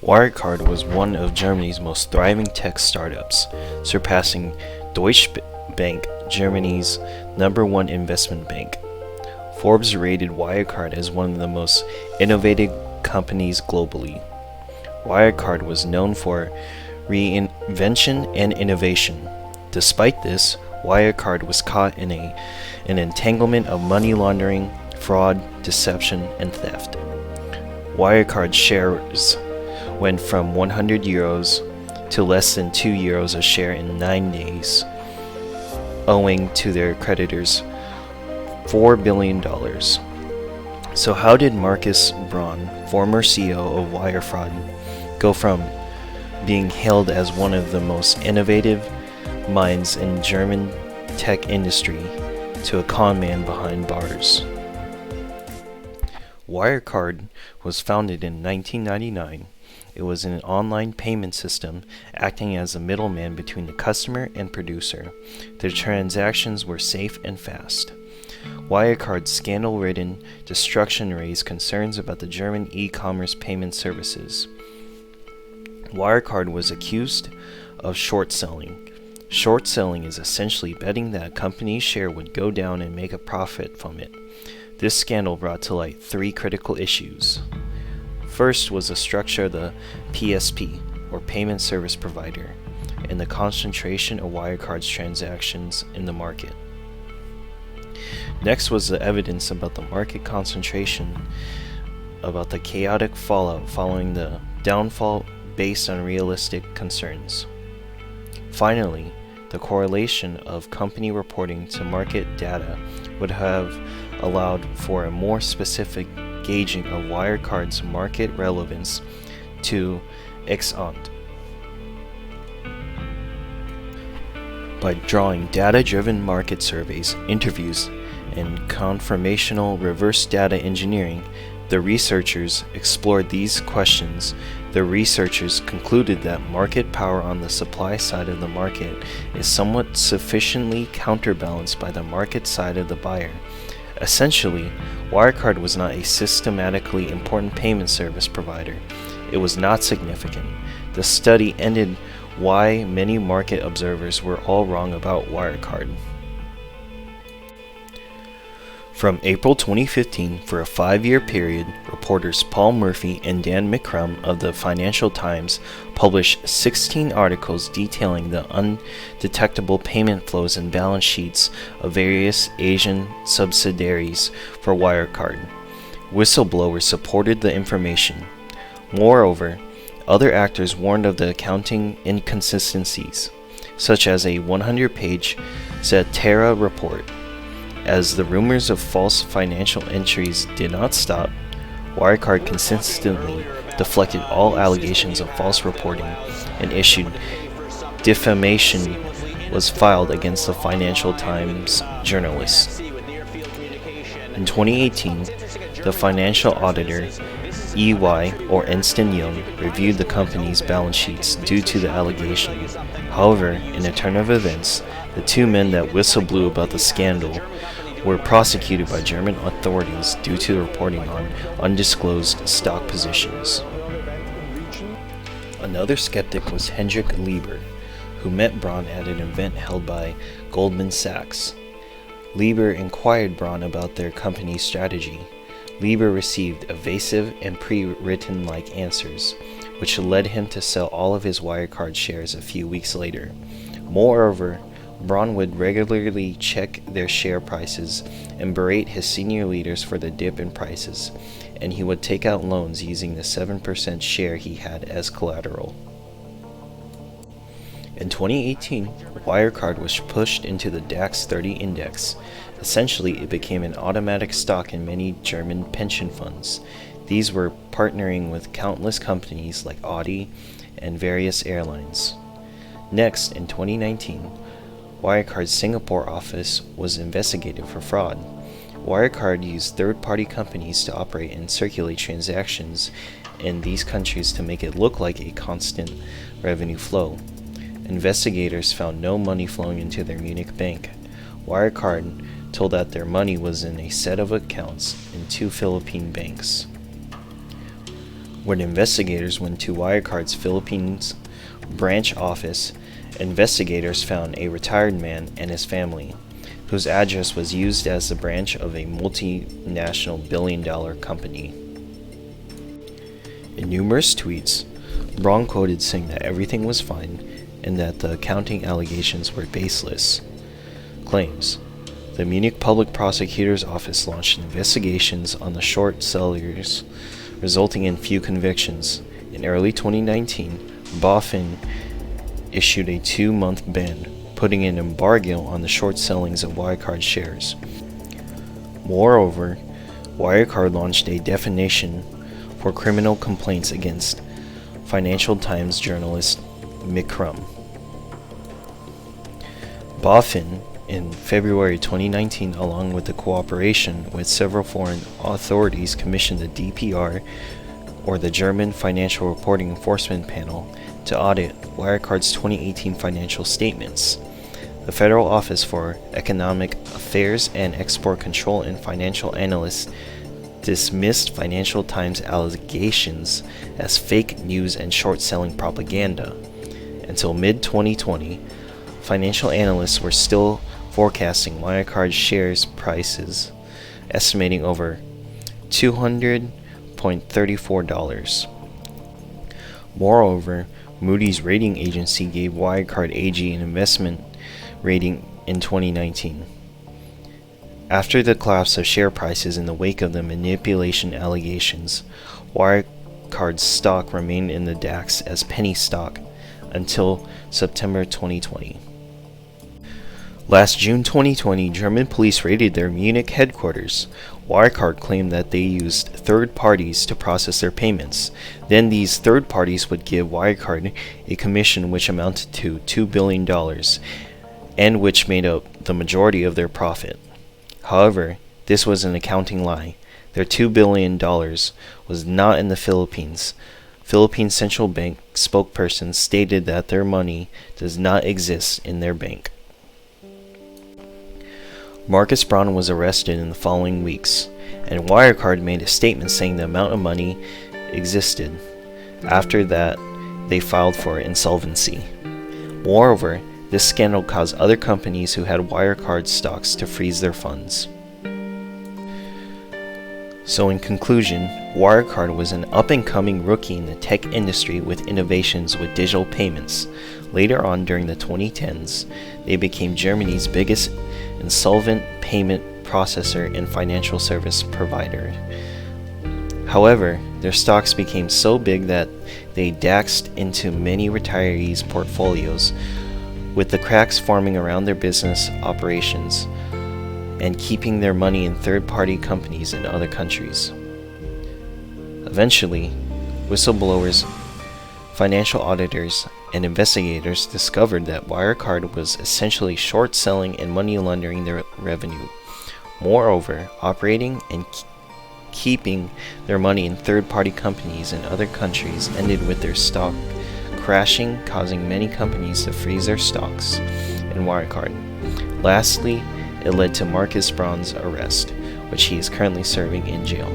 Wirecard was one of Germany's most thriving tech startups, surpassing Deutsche Bank, Germany's #1 investment bank. Forbes rated Wirecard as one of the most innovative companies globally. Wirecard was known for reinvention and innovation. Despite this, Wirecard was caught in an entanglement of money laundering, fraud, deception, and theft. Wirecard shares went from €100 to less than €2 a share in 9 days, owing to their creditors $4 billion. So how did Markus Braun, former CEO of wire fraud, go from being hailed as one of the most innovative minds in German tech industry to a con man behind bars? Wirecard was founded in 1999. It was an online payment system acting as a middleman between the customer and producer. The transactions were safe and fast. Wirecard's scandal-ridden destruction raised concerns about the German e-commerce payment services. Wirecard was accused of short selling. Short selling is essentially betting that a company's share would go down and make a profit from it. This scandal brought to light 3 critical issues. First was the structure of the PSP, or Payment Service Provider, and the concentration of Wirecard's transactions in the market. Next was the evidence about the market concentration, about the chaotic fallout following the downfall based on realistic concerns. Finally, the correlation of company reporting to market data would have allowed for a more specific gauging of Wirecard's market relevance to ex ante. By drawing data-driven market surveys, interviews, and confirmational reverse data engineering, the researchers explored these questions. The researchers concluded that market power on the supply side of the market is somewhat sufficiently counterbalanced by the market side of the buyer. Essentially, Wirecard was not a systematically important payment service provider. It was not significant. The study ended why many market observers were all wrong about Wirecard. From April 2015, for a 5-year period, reporters Paul Murphy and Dan McCrum of the Financial Times published 16 articles detailing the undetectable payment flows and balance sheets of various Asian subsidiaries for Wirecard. Whistleblowers supported the information. Moreover, other actors warned of the accounting inconsistencies, such as a 100-page Zetera report. As the rumors of false financial entries did not stop, Wirecard consistently deflected all allegations of false reporting and issued defamation was filed against the Financial Times journalists. In 2018, the financial auditor EY, or Ernst & Young, reviewed the company's balance sheets due to the allegation. However, in a turn of events, the 2 men that whistle-blew about the scandal were prosecuted by German authorities due to reporting on undisclosed stock positions. Another skeptic was Hendrik Lieber, who met Braun at an event held by Goldman Sachs. Lieber inquired Braun about their company's strategy. Lieber received evasive and pre-written-like answers, which led him to sell all of his Wirecard shares a few weeks later. Moreover, Braun would regularly check their share prices and berate his senior leaders for the dip in prices, and he would take out loans using the 7% share he had as collateral. In 2018, Wirecard was pushed into the DAX 30 index. Essentially, it became an automatic stock in many German pension funds. These were partnering with countless companies like Audi and various airlines. Next, in 2019, Wirecard's Singapore office was investigated for fraud. Wirecard used third-party companies to operate and circulate transactions in these countries to make it look like a constant revenue flow. Investigators found no money flowing into their Munich bank. Wirecard told that their money was in a set of accounts in 2 Philippine banks. When investigators went to Wirecard's Philippines branch office, investigators found a retired man and his family, whose address was used as the branch of a multinational billion-dollar company. In numerous tweets, Braun quoted saying that everything was fine and that the accounting allegations were baseless claims. The Munich Public Prosecutor's Office launched investigations on the short sellers, resulting in few convictions. In early 2019, BaFin issued a 2-month ban, putting an embargo on the short sellings of Wirecard shares. Moreover, Wirecard launched a defamation for criminal complaints against Financial Times journalist MGMT. BaFin, in February 2019, along with the cooperation with several foreign authorities, commissioned the DPR, or the German Financial Reporting Enforcement Panel, to audit Wirecard's 2018 financial statements. The Federal Office for Economic Affairs and Export Control and financial analysts dismissed Financial Times allegations as fake news and short-selling propaganda. Until mid-2020, financial analysts were still forecasting Wirecard shares prices, estimating over $200.34. Moreover, Moody's rating agency gave Wirecard AG an investment rating in 2019. After the collapse of share prices in the wake of the manipulation allegations, Wirecard's stock remained in the DAX as penny stock until September 2020. Last June 2020, German police raided their Munich headquarters. Wirecard claimed that they used third parties to process their payments. Then these third parties would give Wirecard a commission which amounted to $2 billion and which made up the majority of their profit. However, this was an accounting lie. Their $2 billion was not in the Philippines. Philippine Central Bank spokesperson stated that their money does not exist in their bank. Marcus Braun was arrested in the following weeks, and Wirecard made a statement saying the amount of money existed. After that, they filed for insolvency. Moreover, this scandal caused other companies who had Wirecard stocks to freeze their funds. So in conclusion, Wirecard was an up-and-coming rookie in the tech industry with innovations with digital payments. Later on during the 2010s, they became Germany's biggest insolvent payment processor and financial service provider. However, their stocks became so big that they DAXed into many retirees' portfolios, with the cracks forming around their business operations and keeping their money in third-party companies in other countries. Eventually, whistleblowers, financial auditors, and investigators discovered that Wirecard was essentially short-selling and money laundering their revenue. Moreover, operating and keeping their money in third-party companies in other countries ended with their stock crashing, causing many companies to freeze their stocks in Wirecard. Lastly, it led to Marcus Braun's arrest, which he is currently serving in jail.